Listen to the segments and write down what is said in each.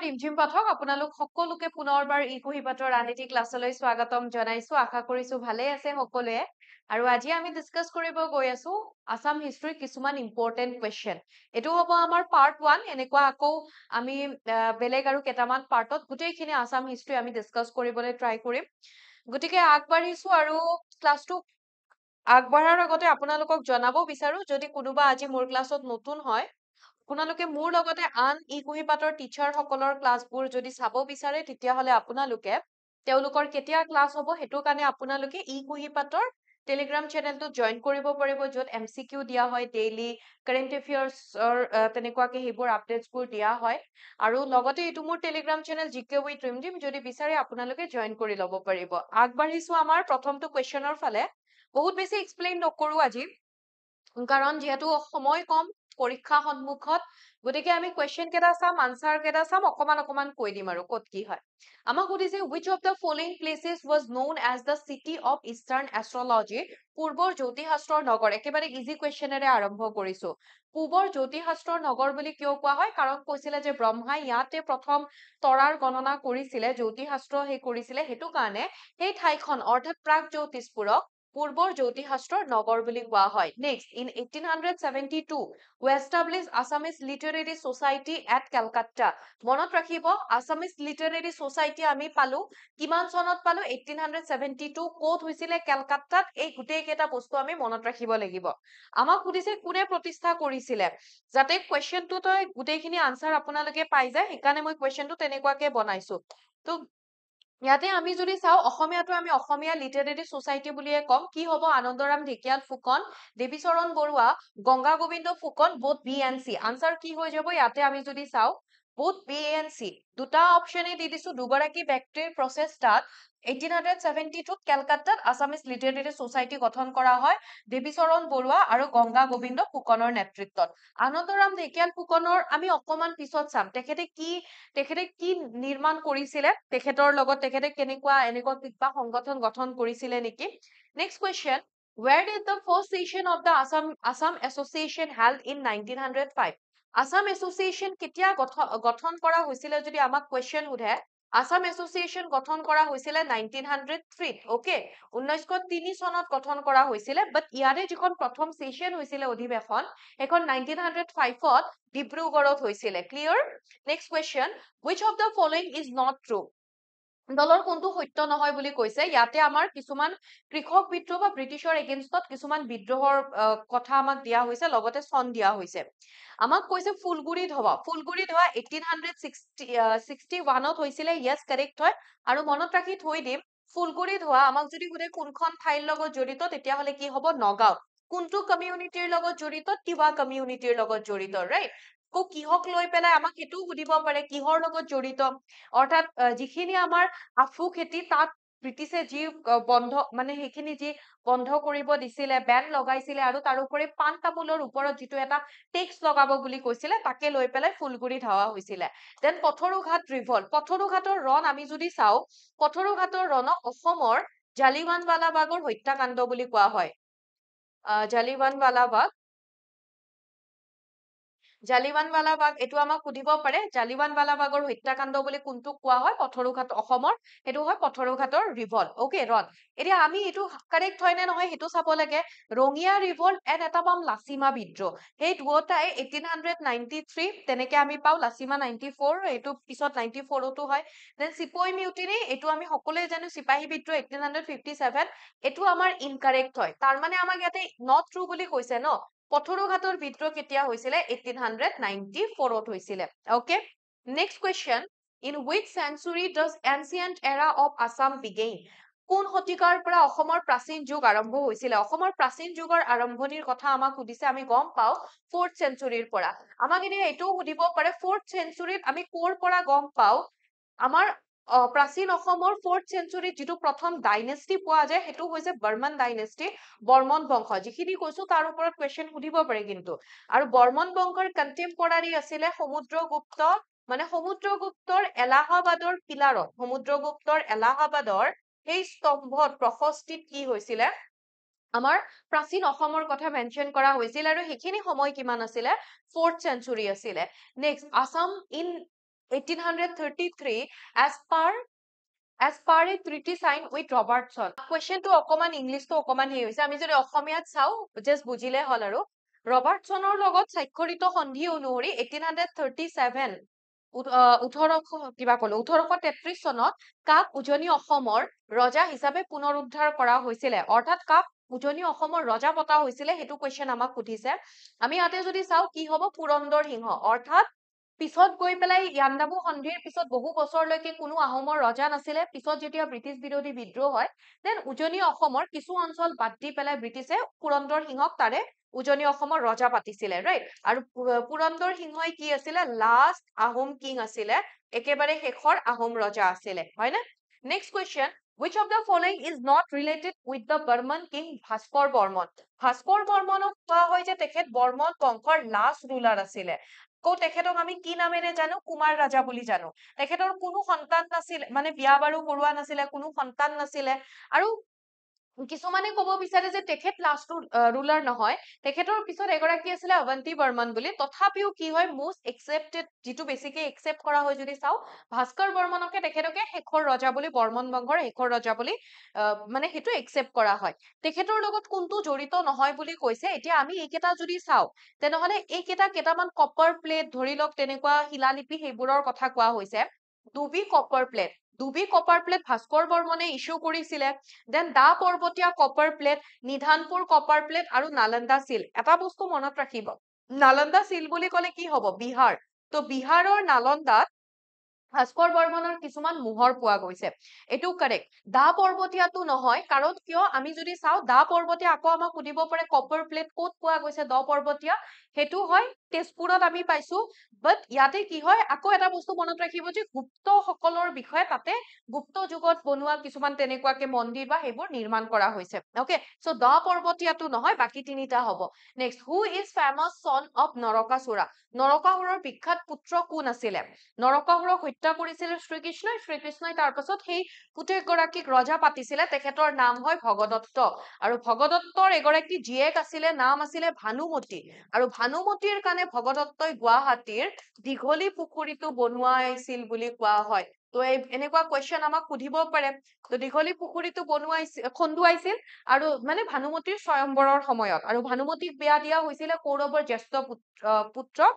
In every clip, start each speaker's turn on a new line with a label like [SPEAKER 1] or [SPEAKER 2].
[SPEAKER 1] ৰিমঝিম পাঠক আপোনালোক সকলোকে পুনৰবাৰ ই কুহিপাতৰ আন এটি ক্লাছলৈ স্বাগতম জনাইছো আশা কৰিছো ভালে আছে সকলোৱে আৰু আজি আমি ডিসকাস কৰিব গৈ আছো আসাম হিষ্ট্ৰী কিছুমান ইম্পৰ্টেন্ট কোৱেশ্চন এটো হ'ব আমাৰ পাৰ্ট 1 এনেকুৱা আকৌ আমি বেলেগ আৰু কেটামান পাৰ্টত গুটেইখিনি আসাম হিষ্ট্ৰী আমি ডিসকাস কৰিবলৈ ট্ৰাই কৰিম গতিকে আগবাঢ়িছো আৰু ক্লাছটো আগবঢ়াৰ আগতে আপোনালোকক জনাব বিচাৰো যদি কোনোবা আজি মোৰ ক্লাছত নতুন হয় আপোনালোকে মোৰ লগতে আন ই কুহিপাতৰ টিচাৰ সকলৰ ক্লাছবোৰ যদি চাব বিচাৰে তেতিয়া হলে আপোনালোকে তেওঁলোকৰ কেতিয়া ক্লাছ হ'ব হেতু কাৰণে আপোনালোকে ই কুহিপাতৰ টেলিগ্ৰাম চেনেলটো জয়েন কৰিব পাৰিব যত এমসিকিউ দিয়া হয় ডেইলি কাৰেন্ট এফেয়াৰ্ছৰ তেনেকুৱাকে হেবোৰ আপডেটছবোৰ দিয়া হয় আৰু লগতে এটো মোৰ টেলিগ্ৰাম চেনেল জিকে উইথ ৰিমজিম যদি বিচাৰে আপোনালোকে জয়েন কৰি ল'ব পাৰিব আগবাঢ়িছো আমাৰ প্ৰথমটো কোৱেশ্চনৰ ফালে বহুত বেছি এক্সপ্লেইন নকৰো আজি কাৰণ যেহেতু সময় কম পৰীক্ষা সন্মুখত গতিকে আমি কোৱেশ্চন কেটা চাম আনসাৰ কেটা চাম অকমান কৈ দিম আৰু কত কি হয় আমাক সুধিছে which of the following places was known as the city of eastern astrology পূৰ্বৰ জ্যোতিষাস্ত্ৰৰ নগৰ একেবাৰে ইজি কোৱেশ্চনেৰে আৰম্ভ কৰিছো পূৰ্বৰ জ্যোতিষাস্ত্ৰৰ নগৰ বুলি কিয় কোৱা হয় কাৰণ কৈছিলে যে ব্ৰহ্মাই ইয়াতে প্ৰথম তৰাৰ গণনা কৰিছিলে জ্যোতিষাস্ত্ৰ হে কৰিছিলে হেতু কাৰণে সেই ঠাইখন অৰ্থাৎ প্ৰাগ জ্যোতিষপুৰক পূৰ্বৰ জ্যোতিষাস্ত্ৰৰ নগৰ বুলি কোৱা হয় next in 1872 we established Assamese Literary Society at Calcutta মনত ৰাখিব Assamese Literary Society আমি পালো কিমান চনত পালো 1872 কোত হৈছিলে কলকাতাত এই গুটেই কেটা বস্তু আমি মনত ৰাখিব লাগিব আমাক সুধিছে কোনে প্ৰতিষ্ঠা কৰিছিলে যাতে কোৱেশ্চনটো তই গুটেইখিনি আনসাৰ আপোনালোকে পাই যায় সেইকাৰণে মই কোৱেশ্চনটো তেনেকুৱাকে বনাইছো তো ইয়াতে আমি যদি চাও অসমীয়াটো আমি অসমীয়া লিটাৰেৰী সোসাইটি বুলিয়ে কম কি হ'ব Anandaram Dhekial Phukan Devicharan Barua Ganga Gobinda Phukan both B and C answer কি হৈ যাব ইয়াতে আমি যদি চাও both B and C দুটা অপচনে দি দিছো দুগৰাকী ব্যক্তিৰ প্ৰচেষ্টাত 1872 কলকাতাত আসামিজ লিটাৰেৰী সোসাইটি গঠন কৰা হয় দেৱীচৰণ বৰুৱা আৰু গংগা গোবিন্দ ফুকনৰ নেতৃত্বত আনন্দৰাম ঢেকিয়াল ফুকনৰ আমি অকমান পিছত চাম তেখেতে কি নিৰ্মাণ কৰিছিলে তেখেতৰ লগত তেখেতে কেনেকুৱা এনেকুৱা কিবা সংগঠন গঠন কৰিছিলে নেকি next question where did the first session of the Assam Association held in 1905 Assam Association কেতিয়া গঠন কৰা হৈছিলে যদি আমাক কোৱেশ্চন উঠে Assam Association গঠন কৰা হৈছিলে 1903 ওকে 1903 চনত গঠন কৰা হৈছিলে বাট ইয়াৰে যিখন প্ৰথম সেশন হৈছিলে অধিৱেশন এখন 1905 ত ডিব্ৰুগড়ত হৈছিলে clear next question which of the following is not true দলৰ কোনটো সত্য নহয় বুলি কৈছে ইয়াতে আমাৰ কিছুমান কৃষক বিদ্ৰোহ বা ব্ৰিটিছৰ এগেইনষ্টত কিছুমান বিদ্ৰোহৰ কথা আমাক দিয়া হৈছে লগতে চন দিয়া হৈছে আমাক কৈছে ফুলগুৰি ধোৱা 1861 ত হৈছিলে ইয়েস কাৰেক্ট হয় আৰু মনত ৰাখি থৈ দিম ফুলগুৰি ধোৱা আমাক যদি সুধে কোনখন ঠাইৰ লগত জড়িত তেতিয়া হলে কি হ'ব নগাঁও কোনটো কমিউনিটিৰ লগত জড়িত তিৱা কমিউনিটিৰ লগত জড়িত ৰাইট কিহক লৈ পেলাই আমাক হেতু সুধিব পাৰে কিহৰ লগত জড়িত অৰ্থাৎ যিখিনি আমাৰ আফু খেতি তাত ব্ৰিটিছে যি বন্ধ মানে সেইখিনি যি বন্ধ কৰিব দিছিলে বেন লগাইছিলে আৰু তাৰোপৰি পান তামোলৰ ওপৰত যিটো এটা টেক্স লগাব বুলি কৈছিলে তাকে লৈ পেলাই ফুলগুৰি ধাৱা হৈছিলে দেন পথৰুঘাট ৰিভল্ট পথৰুঘাটৰ ৰণ আমি যদি চাও পথৰুঘাটৰ ৰণক অসমৰ জালিৱানৱালাবাগৰ হত্যাকাণ্ড বুলি কোৱা হয় জালিৱানৱালাবাগ এটো আমাক সুধিব পাৰে জালিৱানৱালাবাগৰ হত্যাকাণ্ড বুলি কোনটো কোৱা হয় পথৰুঘাট অসমৰ হেতু হয় পথৰুঘাটৰ ৰিভল্ট ওকে ৰন এতিয়া আমি এটো কাৰেক্ট হয় নে নহয় হেতু চাব লাগে ৰঙিয়া ৰিভল্ট এণ্ড এটা পাম লাচিমা বিদ্ৰোহ এই দুটাই 1893 তেনেকে আমি পাও লাচিমা 94 এটো পিছত 94 তো হয় দেন চিপই মিউটিনি এটো আমি সকলোৱে জানো সিপাহী বিদ্ৰোহ 1857 এটো আমাৰ ইনকাৰেক্ট হয় তাৰ মানে আমাক ইয়াতে নট ট্ৰু বুলি কৈছে ন পথৰুঘাটৰ বিদ্ৰোহ কেতিয়া হৈছিলে 1894 ত হৈছিলে okay next question in which century does ancient era of Assam begin কোন শতিকাৰ পৰা অসমৰ প্ৰাচীন যুগ আৰম্ভ হৈছিলে অসমৰ প্ৰাচীন যুগৰ আৰম্ভণিৰ কথা আমাক সুধিছে আমি গম পাও 4th centuryৰ পৰা আমাক এতিয়া এটো সুধিব পাৰে 4th centuryত আমি কৰ পৰা গম পাও আমাৰ প্ৰাচীন অসমৰ 4th centuryত যিটো প্ৰথম ডাইনেষ্টি পোৱা যায় হেতু হৈছে বৰ্মন ডাইনেষ্টি বৰ্মন বংশ যিখিনি কৈছো তাৰ ওপৰত কোৱেশ্চন সুধিব পাৰে কিন্তু আৰু বৰ্মন বংশৰ কন্টেম্পৰাৰী আছিলে সমুদ্ৰগুপ্ত মানে সমুদ্ৰগুপ্তৰ এলাহাবাদৰ পিলাৰত সমুদ্ৰগুপ্তৰ এলাহাবাদৰ সেই স্তম্ভত প্ৰশস্তিত কি হৈছিলে আমাৰ প্ৰাচীন অসমৰ কথা মেনশন কৰা হৈছিল আৰু সেইখিনি সময় কিমান আছিলে 4th century আছিলে next Assam in 1833 as per a treaty signed with Robertson. Question to অকমান ইংলিশ তো অকমান হেই হৈছে আমি যদি অসমীয়াত চাও জাস্ট বুজিলে হল আৰু ৰবাৰ্টছনৰ লগত স্বাক্ষৰিত সন্ধি অনুসৰি 1837 1833 চনত কাক উজনি অসমৰ ৰজা হিচাপে পুনৰুদ্ধাৰ কৰা হৈছিলে অৰ্থাৎ কাক উজনি অসমৰ ৰজা পতা হৈছিলে সেইটো কোৱেশ্চন আমাক সুধিছে আমি ইয়াতে যদি চাও কি হ'ব পুৰন্দৰ সিংহ অৰ্থাৎ পিছত গৈ পেলাই ইয়াণ্ডাবু সন্ধিৰ পিছত বহু বছৰলৈকে কোনো আহোমৰ ৰজা নাছিলে পিছত যেতিয়া ব্ৰিটিছ বিৰোধী বিদ্ৰোহ হয় দেন উজনি অসমৰ কিছু অঞ্চল বাদ দি পেলাই ব্ৰিটিছে পুৰন্দৰ সিংহক তাৰে উজনি অসমৰ ৰজা পাতিছিলে ৰাইট আৰু পুৰন্দৰ সিংহই কি আছিলে লাষ্ট আহোম কিং আছিলে একেবাৰে শেষৰ আহোম ৰজা আছিলে হয়নে next question which of the following is not related with the Burman king Bhaskar Barman Bhaskar বৰ্মনক কোৱা হয় যে তেখেত বৰ্মন বংশৰ লাষ্ট ৰুলাৰ আছিলে তেখেতক আমি কি নামেৰে জানো কুমাৰ ৰাজা বুলি জানো তেখেতৰ কোনো সন্তান নাছিল মানে বিয়া বাৰু কৰোৱা নাছিলে কোনো সন্তান নাছিলে আৰু কিছুমানে কব বিচাৰে যে তেখেত লাষ্ট ৰুলাৰ নহয় তেখেতৰ পিছত এগৰাকী আছিলে অৱন্তি বৰ্মন বুলি তথাপিও কি হয় মোষ্ট একচেপ্টেড যিটো বেছিকে একচেপ্ট কৰা হয় যদি চাও ভাস্কৰ বৰ্মনকে তেখেতকে শেষৰ ৰজা বুলি বৰ্মন বংশৰ শেষৰ ৰজা বুলি মানে সেইটো একচেপ্ট কৰা হয় তেখেতৰ লগত কোনটো জড়িত নহয় বুলি কৈছে এতিয়া আমি এইকেইটা যদি চাও তেনেহলে এইকেইটা কেইটামান কপাৰ প্লেট ধৰি লওক তেনেকুৱা শিলালিপি সেইবোৰৰ কথা কোৱা হৈছে ডুবি কপাৰ প্লেট ভাস্কৰ বৰ্মনে ইছ্যু কৰিছিলে দেন দা পৰ্বতীয়া copper plate Nidhanpur copper plate আৰু নালন্দা চিল এটা বস্তু মনত ৰাখিব নালন্দা চিল বুলি ক'লে কি হ'ব বিহাৰ তো বিহাৰৰ নালন্দাত ভাস্কৰ বৰ্মনৰ কিছুমান মোহৰ পোৱা গৈছে এইটো কাৰেক্ট দা পৰ্বতীয়াটো নহয় কাৰণ কিয় আমি যদি চাও দা পৰ্বতীয়া আকৌ আমাক সুধিব পাৰে কপাৰ প্লেট ক'ত পোৱা গৈছে দ পৰ্বতীয়া সেইটো হয় তেজপুৰত আমি পাইছো বাট ইয়াতে কি হয় আকৌ এটা বস্তু মনত ৰাখিব যে গুপ্ত সকলৰ বিষয়ে তাতে গুপ্ত যুগত বনোৱা কিছুমান তেনেকুৱাকে মন্দিৰ বা সেইবোৰ নিৰ্মাণ কৰা হৈছে অকে সো দ পৰ্বতীয়াটো নহয় বাকি তিনিটা হ'ব নেক্সট হু ইজ ফেমাছ চন অফ নৰকাসুৰা নৰকাসুৰৰ বিখ্যাত পুত্ৰ কোন আছিলে নৰকাসুৰক হত্যা কৰিছিলে শ্ৰীকৃষ্ণই তাৰ পাছত সেই পুতেকগৰাকীক ৰজা পাতিছিলে তেখেতৰ নাম হয় ভগদত্ত আৰু ভগদত্তৰ এগৰাকী জীয়েক আছিলে নাম আছিলে ভানুমতী আৰু ভানুমতীৰ কাৰণে ভগদত্তই গুৱাহাটীৰ দীঘলী পুখুৰীটো বনোৱাইছিল বুলি কোৱা হয় তো এনেকুৱা কুৱেশ্যন আমাক সুধিব পাৰে তো দীঘলী পুখুৰীটো খন্দুৱাইছিল আৰু মানে ভানুমতীৰ স্বয়ম্বৰৰ সময়ত আৰু ভানুমতীক বিয়া দিয়া হৈছিলে কৌৰৱৰ জ্যেষ্ঠ পুত্ৰ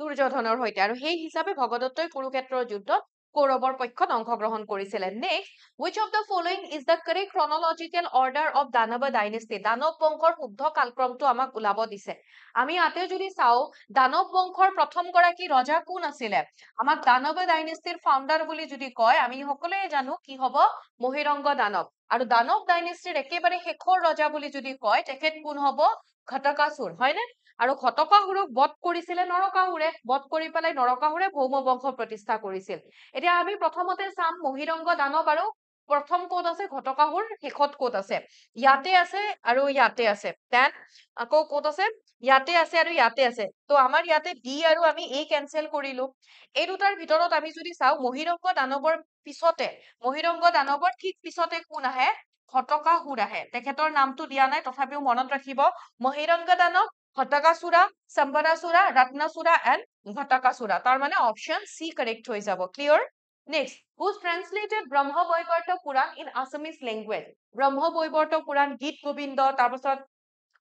[SPEAKER 1] দুৰ্যোধনৰ সৈতে আৰু সেই হিচাপে ভগদত্তই কুৰুক্ষেত্ৰৰ যুদ্ধত কৌৰৱৰ পক্ষত অংশগ্ৰহণ কৰিছিলে next which of the following is the correct chronological order of Danava dynasty দানৱ বংশৰ শুদ্ধ কালক্ৰমটো আমাক ওলাব দিছে আমি ইয়াতে যদি চাও দানৱ বংশৰ প্ৰথম গৰাকী ৰজা কোন আছিলে আমাক দানৱ ডাইনেষ্টিৰ ফাউণ্ডাৰ বুলি যদি কয় আমি সকলোৱে জানো কি হ'ব মহিৰংগ দানৱ আৰু দানৱ ডাইনেষ্টিৰ একেবাৰে শেষৰ ৰজা বুলি যদি কয় তেখেত কোন হ'ব ঘটকাসুৰ হয়নে আৰু ঘটকাসুৰক বধ কৰিছিলে নৰকাসুৰে বধ কৰি পেলাই নৰকাসুৰে ভৌম বংশ প্ৰতিষ্ঠা কৰিছিল এতিয়া আমি প্ৰথমতে চাম মহিৰংগ দানৱ আৰু প্ৰথম ক'ত আছে ঘটকাসুৰ শেষত ক'ত আছে ইয়াতে আছে আৰু ইয়াতে আছে দেন আকৌ ক'ত আছে ইয়াতে আছে আৰু ইয়াতে আছে তো আমাৰ ইয়াতে ডি আৰু আমি এ কেনচেল কৰিলো এই দুটাৰ ভিতৰত আমি যদি চাও মহিৰংগ দানৱৰ পিছতে মহিৰংগ দানৱৰ ঠিক পিছতে কোন আহে ঘটকাসুৰ আহে তেখেতৰ নামটো দিয়া নাই তথাপিও মনত ৰাখিব মহিৰংগ দানৱ ঘটকাসুৰা সম্বৰাসুৰা ৰত্নাসুৰা এণ্ড ঘটকাসুৰা তাৰ মানে অপশ্যন চি কাৰেক্ট হৈ যাব clear next who's translated Brahma Vaivarta Purana in Assamese language Brahma Vaivarta Purana Gita Govinda তাৰপাছত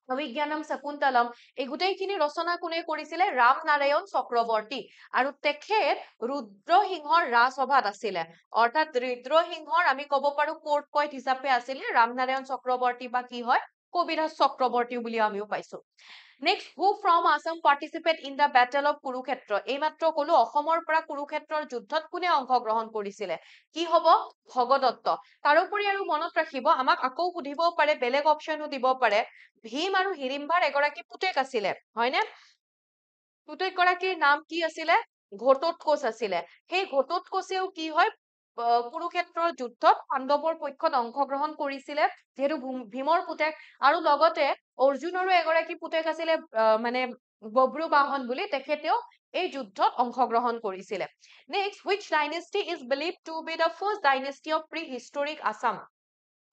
[SPEAKER 1] অভিজ্ঞানম শকুন্তলম এই গোটেইখিনি ৰচনা কোনে কৰিছিলে ৰাম নাৰায়ণ চক্ৰৱৰ্তী আৰু তেখেত ৰুদ্ৰসিংহৰ ৰাজসভাত আছিলে অৰ্থাৎ ৰুদ্ৰসিংহৰ আমি ক'ব পাৰো কোৰ্ট পইণ্ট হিচাপে আছিলে ৰাম নাৰায়ণ চক্ৰৱৰ্তী বা কি হয় কবিৰাজ চক্ৰৱৰ্তী বুলি আমিও পাইছো next who from Assam participate in the battle of Kurukshetra এইমাত্ৰ কলো অসমৰ পৰা কুৰুক্ষেত্ৰৰ যুদ্ধত কোনে অংশগ্ৰহণ কৰিছিলে কি হ'ব ভগদত্ত তাৰোপৰি আৰু মনত ৰাখিব আমাক আকৌ সুধিবও পাৰে বেলেগ অপশ্যনো দিব পাৰে ভীম আৰু হিড়িম্বাৰ এগৰাকী পুতেক আছিলে হয়নে পুতেক গৰাকীৰ নাম কি আছিলে ঘটোৎকচ আছিলে সেই ঘটোৎকচেও কি হয় কুৰুক্ষেত্ৰৰ যুদ্ধত পাণ্ডৱৰ পক্ষত অংশগ্ৰহণ কৰিছিলে যিহেতু ভীমৰ পুতেক আৰু লগতে অৰ্জুনৰো এগৰাকী পুতেক আছিলে মানে বব্ৰু বাহন বুলি তেখেতেও এই যুদ্ধত অংশগ্ৰহণ কৰিছিলে next which dynasty is believed to be the first dynasty of prehistoric Assam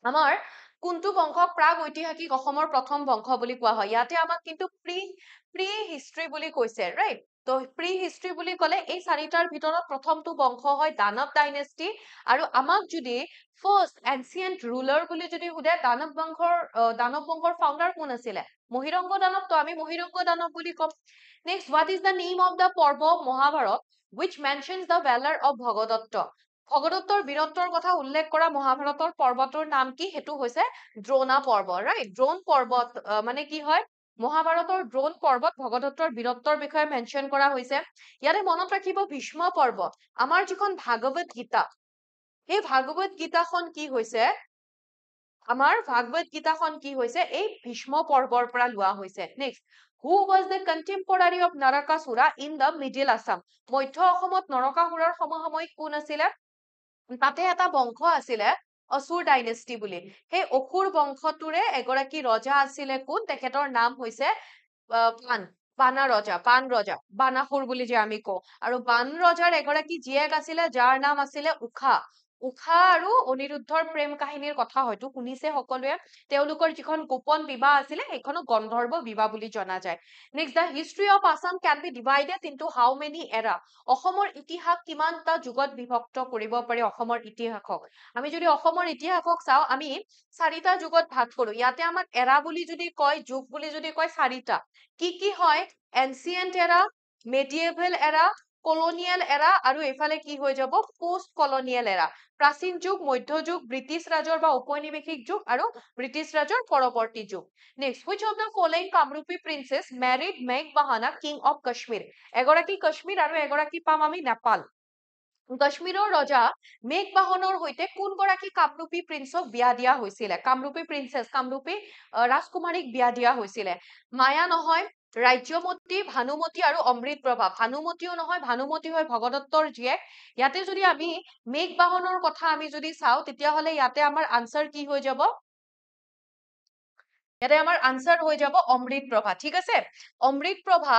[SPEAKER 1] আমাৰ কোনটো বংশক প্ৰাগ ঐতিহাসিক অসমৰ প্ৰথম বংশ বুলি কোৱা হয় ইয়াতে আমাক কিন্তু প্ৰি হিষ্ট্ৰী বুলি কৈছে ৰাইট তো প্ৰি হিষ্ট্ৰী বুলি ক'লে এই চাৰিটাৰ ভিতৰত প্ৰথমটো বংশ হয় দানৱ ডাইনেষ্টি আৰু আমাক যদি ফাৰ্ষ্ট এনচিয়েন্ট ৰুলাৰ বুলি যদি সোধে দানৱ বংশৰ ফাউণ্ডাৰ কোন আছিলে মহিৰংগ দানৱ তো আমি মহিৰংগ দানৱ বুলি ক'ম next what is the name of the পৰ্ব Mahabharata which mentions the valor of Bhagadatta ভগদত্তৰ বীৰত্বৰ কথা উল্লেখ কৰা মহাভাৰতৰ পৰ্বটোৰ নাম কি সেইটো হৈছে দ্ৰোণা পৰ্ব ৰাইট দ্ৰোণ পৰ্বত মানে কি হয় মহাভাৰতৰ দ্ৰোণ পৰ্বত ভগদত্তৰ বীৰত্বৰ বিষয়ে মেনশ্যন কৰা হৈছে ইয়াতে মনত ৰাখিব ভীষ্ম পৰ্ব আমাৰ যিখন ভাগৱত গীতা এই ভাগৱত গীতাখন কি হৈছে আমাৰ ভাগৱত গীতাখন কি হৈছে এই ভীষ্ম পৰ্বৰ পৰা লোৱা হৈছে next who was the contemporary of নাৰাকাসুৰা in the middle Assam মধ্য অসমত নৰকাসুৰৰ সমসাময়িক কোন আছিলে তাতে এটা বংশ আছিলে অসুৰ ডাইনেষ্টি বুলি সেই অসুৰ বংশটোৰে এগৰাকী ৰজা আছিলে কোন তেখেতৰ নাম হৈছে বান ৰজা বানাসুৰ বুলি যে আমি কওঁ আৰু বান ৰজাৰ এগৰাকী জীয়েক আছিলে যাৰ নাম আছিলে উষা আৰু অনিৰুদ্ধৰ প্ৰেম কাহিনীৰ কথা হয়তো শুনিছে সকলোৱে তেওঁলোকৰ যিখন গোপন বিবাহ আছিলে সেইখনো গন্ধৰ্ব বিবাহ বুলি জনা যায় next the history of Assam can be divided into how many era অসমৰ ইতিহাস কিমানটা যুগত বিভক্ত কৰিব পাৰি অসমৰ ইতিহাসক আমি যদি অসমৰ ইতিহাসক চাওঁ আমি চাৰিটা যুগত ভাগ কৰো ইয়াতে আমাক এৰা বুলি যদি কয় যুগ বুলি যদি কয় চাৰিটা কি হয় এনচিয়েন্ট এৰা মেডিয়েভেল এৰা কলনিয়েল এৰা আৰু এইফালে কি হৈ যাব পোষ্ট কলনিয়েল এৰা প্ৰাচীন যুগ মধ্যযুগ ব্ৰিটিছ ৰাজৰ বা ঔপনিৱেশিক যুগ আৰু ব্ৰিটিছ ৰাজৰ পৰৱৰ্তী যুগ next which of the following Kamrupi princess married মেঘবাহানা king of Kashmir এগৰাকী কাশ্মীৰ আৰু এগৰাকী পাম আমি নেপাল কাশ্মীৰৰ ৰজা মেঘবাহনৰ সৈতে কোনগৰাকী কামৰূপী প্ৰিন্সক বিয়া দিয়া হৈছিলে কামৰূপী প্ৰিন্সেছ কামৰূপী ৰাজকুমাৰীক বিয়া দিয়া হৈছিলে মায়া নহয় ৰাজ্যমতী ভানুমতী আৰু অমৃত প্ৰভা ভানুমতীও নহয় ভানুমতী হয় ভগদত্তৰ জীয়েক ইয়াতে যদি আমি মেঘবাহনৰ কথা আমি যদি চাওঁ তেতিয়াহ'লে ইয়াতে আমাৰ আনসাৰ কি হৈ যাব ইয়াতে আমাৰ আনসাৰ হৈ যাব অমৃত প্ৰভা ঠিক আছে অমৃত প্ৰভা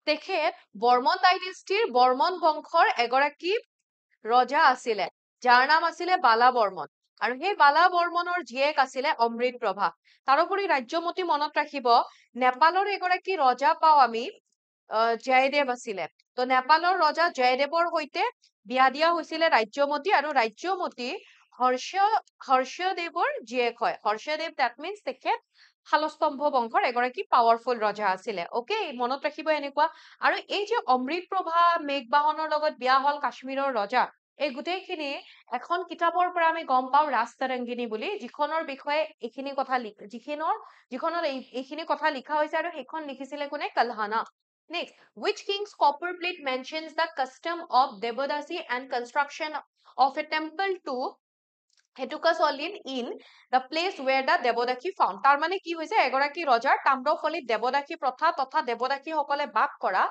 [SPEAKER 1] তেখেত বৰ্মন ডাইনেষ্টিৰ বৰ্মন বংশৰ এগৰাকী ৰজা আছিলে যাৰ নাম আছিলে বালা বৰ্মন আৰু সেই বালা বৰ্মনৰ জীয়েক আছিলে অমৃত প্ৰভা তাৰোপৰি ৰাজ্যমতী মনত ৰাখিব নেপালৰ এগৰাকী ৰজা পাওঁ আমি জয়দেৱ আছিলে তো নেপালৰ ৰজা জয়দেৱৰ সৈতে বিয়া দিয়া হৈছিলে ৰাজ্যমতী আৰু ৰাজ্যমতী হৰ্ষদেৱৰ জীয়েক হয় হৰ্ষদেৱ দেট মিনছ তেখেত শালস্তম্ভ বংশৰ এগৰাকী পাৱাৰফুল ৰজা আছিলে অকে মনত ৰাখিব এনেকুৱা আৰু এই যে অমৃত প্ৰভা মেঘবাহনৰ লগত বিয়া হল কাশ্মীৰৰ ৰজা এই গোটেইখিনি এখন কিতাপৰ পৰা আমি গম পাওঁ ৰাজতৰংগিনী বুলি যিখনৰ বিষয়ে এইখিনি কথা যিখনত এইখিনি কথা লিখা হৈছে আৰু সেইখন লিখিছিলে কোনে কলহানা Next, which king's copper plate mentions the custom of Devadasi and construction of a temple to Hetukasolin in the place where the Devadaki found? তাৰ মানে কি হৈছে এগৰাকী ৰজাৰ তাম্ৰফলিত দেৱদাসী প্ৰথা তথা দেৱদাসীসকলে বাস কৰা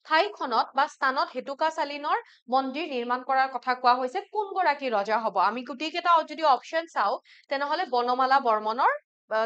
[SPEAKER 1] ঠাইখনত বা স্থানত হেতুকাচালিনৰ মন্দিৰ নিৰ্মাণ কৰাৰ কথা কোৱা হৈছে কোনগৰাকী ৰজা হ'ব আমি গোটেইকেইটা যদি অপচন চাওঁ তেনেহ'লে বনমালা বৰ্মনৰ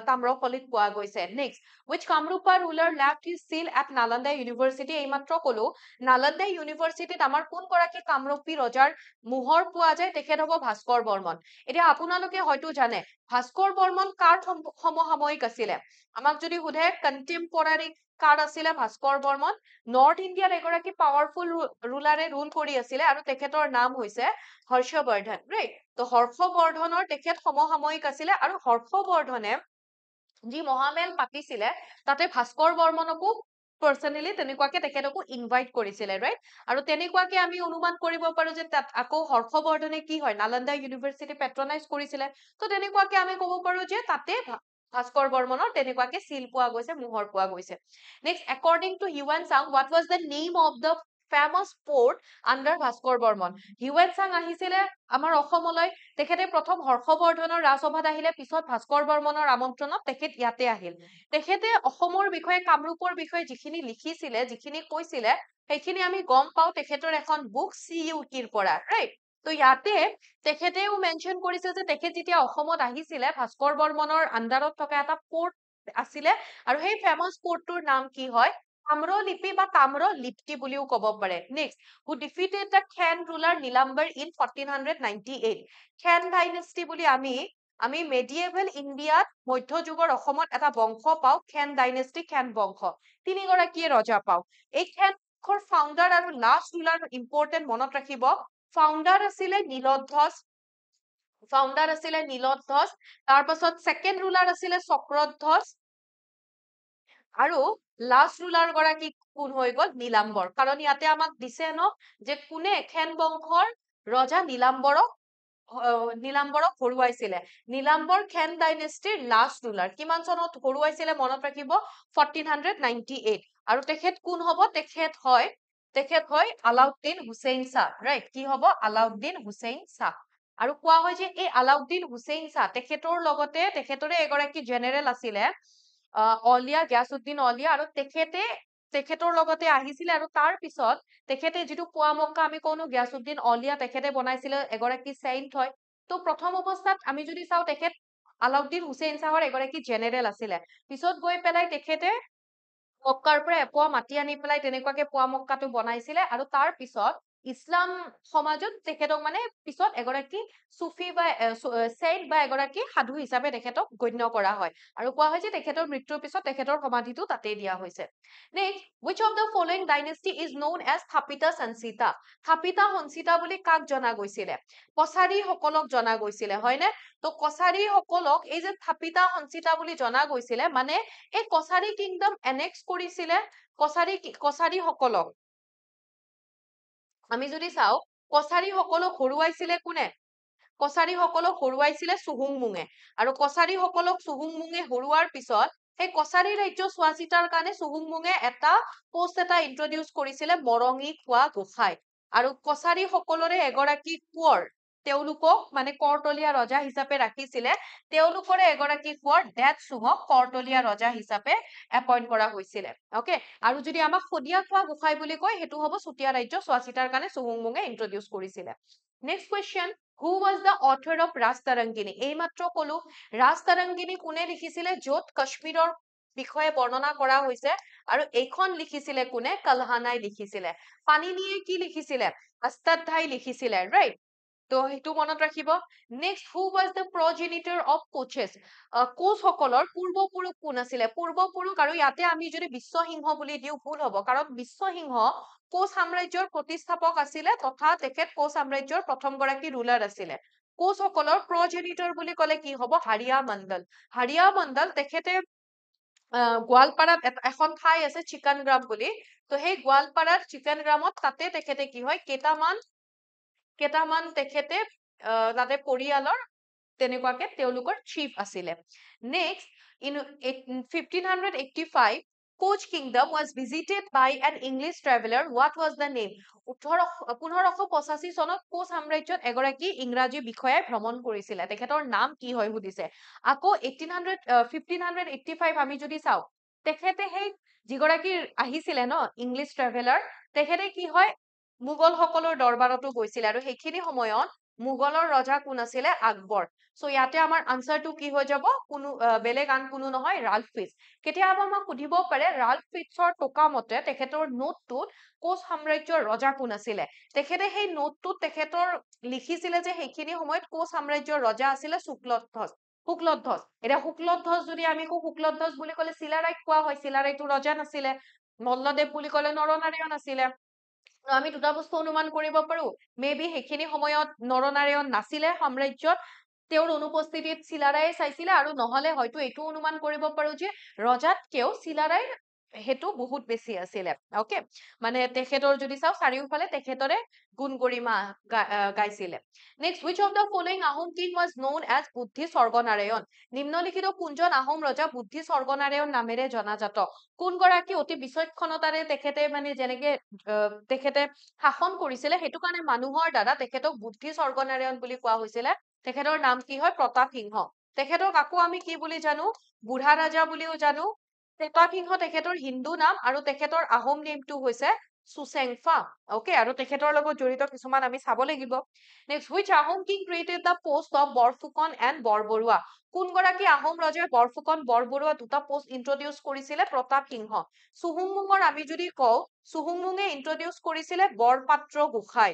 [SPEAKER 1] তাম্ৰফলিত পোৱা গৈছে next which Kamrupa ruler left his seal at Nalanda University এইমাত্ৰ কলো নালন্দা ইউনিভাৰ্চিটিত আমাৰ কোনগৰাকী কামৰূপী ৰজাৰ মোহৰ পোৱা যায় তেখেত হ'ব ভাস্কৰ বৰ্মন এতিয়া আপোনালোকে হয়তো জানে ভাস্কৰ বৰ্মন কাৰ সমসাময়িক আছিলে আমাক যদি সোধে কন্টেম্পৰাৰী কাৰ আছিলে ভাস্কৰ বৰ্মন নৰ্থ ইণ্ডিয়াৰ এগৰাকী পাৱাৰফুল ৰুলাৰে ৰুল কৰি আছিলে আৰু তেখেতৰ নাম হৈছে হৰ্ষবৰ্ধন ৰাইট তো হৰ্ষবৰ্ধনৰ তেখেত সমসাময়িক আছিলে আৰু হৰ্ষবৰ্ধনে যি মহামেল পাতিছিলে তাতে ভাস্কৰ বৰ্মনকো পাৰ্চনেলি তেনেকুৱাকে তেখেতকো ইনভাইট কৰিছিলে ৰাইট আৰু তেনেকুৱাকে আমি অনুমান কৰিব পাৰো যে তাত আকৌ হৰ্ষবৰ্ধনে কি হয় নালন্দা ইউনিভাৰ্চিটি পেট্ৰনাইজ কৰিছিলে তো তেনেকুৱাকে আমি ক'ব পাৰো যে তাতে ভাস্কৰ বৰ্মনৰ তেনেকুৱাকে চিল পোৱা গৈছে মোহৰ পোৱা গৈছে next according to Hiuen Tsang what was the name of the famous port under Bhaskar Barman Hiuen Tsang আহিছিলে আমাৰ অসমলৈ তেখেতে প্ৰথম হৰ্ষবৰ্ধনৰ ৰাজসভাত আহিলে পিছত ভাস্কৰ বৰ্মনৰ আমন্ত্ৰণত তেখেত ইয়াতে আহিল তেখেতে অসমৰ বিষয়ে কামৰূপৰ বিষয়ে যিখিনি লিখিছিলে যিখিনি কৈছিলে সেইখিনি আমি গম পাওঁ তেখেতৰ এখন বুক CUT পৰা ৰাইট তো ইয়াতে তেখেতেও মেনশ্যন কৰিছে যে তেখেত যেতিয়া অসমত আহিছিলে ভাস্কৰ বৰ্মনৰ আণ্ডাৰত থকা এটা পৰ্ট আছিলে আৰু সেই ফেমাছ পৰ্টটোৰ নাম কি হয় তাম্ৰলিপি বা তাম্ৰলিপ্তি বুলিও ক'ব পাৰে next who defeated the Khen ruler Nilambar in 1498 Khen dynasty বুলি আমি মেডিয়েভেল ইণ্ডিয়াত মধ্যযুগৰ অসমত এটা বংশ পাওঁ খেন ডাইনেষ্টি খেন বংশ তিনিগৰাকীয়ে ৰজা পাওঁ এই খেন বংশৰ ফাউণ্ডাৰ আৰু লাষ্ট ৰুলাৰ ইম্পৰ্টেণ্ট মনত ৰাখিব ফাউণ্ডাৰ আছিলে নীলধ্বজ তাৰ পাছত ছেকেণ্ড ৰুলাৰ আছিলে চক্ৰধ্বজ আৰু লাষ্ট ৰুলাৰ গৰাকী কোন হৈ গল নীলাম্বৰ কাৰণ ইয়াতে আমাক দিছে ন যে কোনে খেন বংশৰ ৰজা নীলাম্বৰক হৰুৱাইছিলে নীলাম্বৰ খেন ডাইনেষ্টিৰ লাষ্ট ৰুলাৰ কিমান চনত হৰুৱাইছিলে মনত ৰাখিব 1498 আৰু তেখেত কোন হ'ব তেখেত হয় আলাউদ্দিন হুছেইন শাহ ৰাইট কি হ'ব আলাউদ্দিন হুছেইন শাহ আৰু কোৱা হয় যে এই আলাউদ্দিন হুছেইন শাহ তেখেতৰ লগতে তেখেতৰে এগৰাকী জেনেৰেল আছিলে অলিয়া গিয়াছুদ্দিন অলিয়া আৰু তেখেতৰ লগতে আহিছিলে আৰু তাৰ পিছত তেখেতে যিটো পোৱা মক্কা আমি কওঁ গিয়াছুদ্দিন অলিয়া তেখেতে বনাইছিলে এগৰাকী চেইণ্ট হয় তো প্ৰথম অৱস্থাত আমি যদি চাওঁ তেখেত আলাউদ্দিন হুছেইন শাহৰ এগৰাকী জেনেৰেল আছিলে পিছত গৈ পেলাই তেখেতে মক্কাৰ পৰা এপোৱা মাটি আনি পেলাই তেনেকুৱাকে পোৱা মক্কাটো বনাইছিলে আৰু তাৰ পিছত ইছলাম সমাজত তেখেতক মানে পিছত এগৰাকী সুফি বা চেইণ্ট বা এগৰাকী সাধু হিচাপে তেখেতক গণ্য কৰা হয় আৰু কোৱা হয় যে তেখেতৰ মৃত্যুৰ পিছত তেখেতৰ সমাধিটো তাতেই দিয়া হৈছে next which of the following dynasty is known as Thapita Sanchita বুলি কাক জনা গৈছিলে কছাৰী সকলক জনা গৈছিলে হয়নে তো কছাৰী সকলক এই যে থাপিতা সঞ্চিতা বুলি জনা গৈছিলে মানে এই কছাৰী কিংডম এনেক্স কৰিছিলে কছাৰী সকলক আমি যদি চাও কছাৰী সকলক হৰুৱাইছিলে কোনে কছাৰী সকলক হৰুৱাইছিলে চুহুংমুঙে আৰু কছাৰী সকলক চুহুংমুঙে হৰুৱাৰ পিছত সেই কছাৰী ৰাজ্য চোৱাচিতাৰ কাৰণে চুহুংমুঙে এটা পোষ্ট এটা ইন্ট্ৰডিউস কৰিছিলে মৰঙী খোৱা গোসাই আৰু কছাৰী সকলৰে এগৰাকী কোঁৱৰ তেওঁলোকক মানে কৰতলীয়া ৰজা হিচাপে ৰাখিছিলে তেওঁলোকৰে এগৰাকী কোঁৱৰ ডেথ চুঙক কৰতলীয়া ৰজা হিচাপে এপইন্ট কৰা হৈছিলে ওকে আৰু যদি আমাক সদিয়া খোৱা গোসাই বুলি কয় হেতু হ'ব চুতীয়া ৰাজ্য চোৱাচিতাৰ কাৰণে চুহুংমুঙে ইন্ট্ৰডিউস কৰিছিলে next question who was the author of ৰাজতাৰাংগিনী এইমাত্ৰ কলো ৰাজতাৰাংগিনী কোনে লিখিছিলে য'ত কাশ্মীৰৰ বিষয়ে বৰ্ণনা কৰা হৈছে আৰু এইখন লিখিছিলে কোনে কালহানাই লিখিছিলে পানিনিয়ে কি লিখিছিলে অষ্টাধ্যায়ী লিখিছিলে ৰাইট তো হেতু মনত ৰাখিব next who was the progenitor of Koches কোচসকলৰ পূৰ্বপুৰুষ কোন আছিলে পূৰ্বপুৰুষ আৰু ইয়াতে আমি যদি বিশ্বসিংহ বুলি দিও ভুল হ'ব কাৰণ বিশ্বসিংহ কোচ সাম্ৰাজ্যৰ প্ৰতিষ্ঠাপক আছিলে তথা তেখেত কোচ সাম্ৰাজ্যৰ প্ৰথম গৰাকী ৰুলাৰ আছিলে কোচসকলৰ প্ৰজেনিটৰ বুলি ক'লে কি হ'ব হাৰিয়া মণ্ডল তেখেতে গোৱালপাৰাত এখন ঠাই আছে চিকন গ্ৰাম বুলি তো সেই গোৱালপাৰাৰ চিকন গ্ৰামত তাতে তেখেতে কি হয় কেইটামান তেখেতে তাতে পৰিয়ালৰ তেনেকুৱাকে তেওঁলোকৰ চিফ আছিলে next in 1585 Koch kingdom was visited by an English traveler. What was the name? 1585 চনত কোচ সাম্ৰাজ্যত এগৰাকী ইংৰাজী বিষয়াই ভ্ৰমণ কৰিছিলে তেখেতৰ নাম কি হয় সুধিছে আকৌ 1585 আমি যদি চাও তেখেতে সেই যিগৰাকী আহিছিলে ন ইংলিছ ট্ৰেভেলাৰ তেখেতে কি হয় মুগল সকলৰ দৰবাৰতো গৈছিল আৰু সেইখিনি সময়ত মুগলৰ ৰজা কোন আছিলে আকবৰ সো ইয়াতে আমাৰ আনসাৰটো কি হৈ যাব কোনো বেলেগ আন কোনো নহয় ৰাল্ফ ফিটজ কেতিয়াবা আমাক সুধিব পাৰে ৰাল্ফ ফিটজৰ টোকা মতে তেখেতৰ নোটটোত কোচ সাম্ৰাজ্যৰ ৰজা কোন আছিলে তেখেতে সেই নোটটোত তেখেতৰ লিখিছিলে যে সেইখিনি সময়ত কোচ সাম্ৰাজ্যৰ ৰজা আছিলে শুক্লধ্বজ এতিয়া শুক্লধ্বজ যদি আমি কো শুক্লধ্বজ বুলি ক'লে চিলাৰাইক কোৱা হয় চিলাৰাইটো ৰজা নাছিলে মল্লদেৱ বুলি ক'লে নৰনাৰায়ণ আছিলে আমি দুটা বস্তু অনুমান কৰিব পাৰো মেবি সেইখিনি সময়ত নৰনাৰায়ণ নাছিলে সাম্ৰাজ্যত তেওঁৰ অনুপস্থিতিত চিলাৰায়ে চাইছিলে আৰু নহলে হয়তো এইটো অনুমান কৰিব পাৰো যে ৰজাতকেও চিলাৰাইৰ হেতু বহুত বেছি আছিলে ওকে মানে তেখেতৰ যদি চাও চাৰিওফালে তেখেতৰে গুণ গৰিমা গাইছিলে next which of the following Ahom king was known as বুদ্ধি স্বৰ্গনাৰায়ণ নিম্নলিখিত কোনজন আহোম ৰজা বুদ্ধি স্বৰ্গনাৰায়ণ নামেৰে জনাজাত কোন গৰাকী অতি বিচক্ষণতাৰে তেখেতে মানে যেনেকে তেখেতে শাসন কৰিছিলে হেতু কাৰণে মানুহৰ দ্বাৰা তেখেতক বুদ্ধি স্বৰ্গনাৰায়ণ বুলি কোৱা হৈছিলে তেখেতৰ নাম কি হয় প্ৰতাপ সিংহ তেখেতক আকৌ আমি কি বুলি জানো বুঢ়া ৰাজা বুলিও জানো প্ৰতাপ সিংহ তেখেতৰ হিন্দু নাম আৰু তেখেতৰ আহোম নেমটো হৈছে সুচেংফা ওকে আৰু তেখেতৰ লগত জড়িত কিছুমান আমি চাব লাগিব next which Ahom king created the post of Borphukan and Borbarua কোন গৰাকী আহোম ৰজাই বৰফুকন বৰবৰুৱা দুটা পোষ্ট ইন্ট্ৰডিউস কৰিছিলে প্ৰতাপ সিংহ চুহুংমুঙৰ আমি যদি কওঁ চুহুংমুঙে ইন্ট্ৰডিউস কৰিছিলে বৰপাত্ৰ গোসাই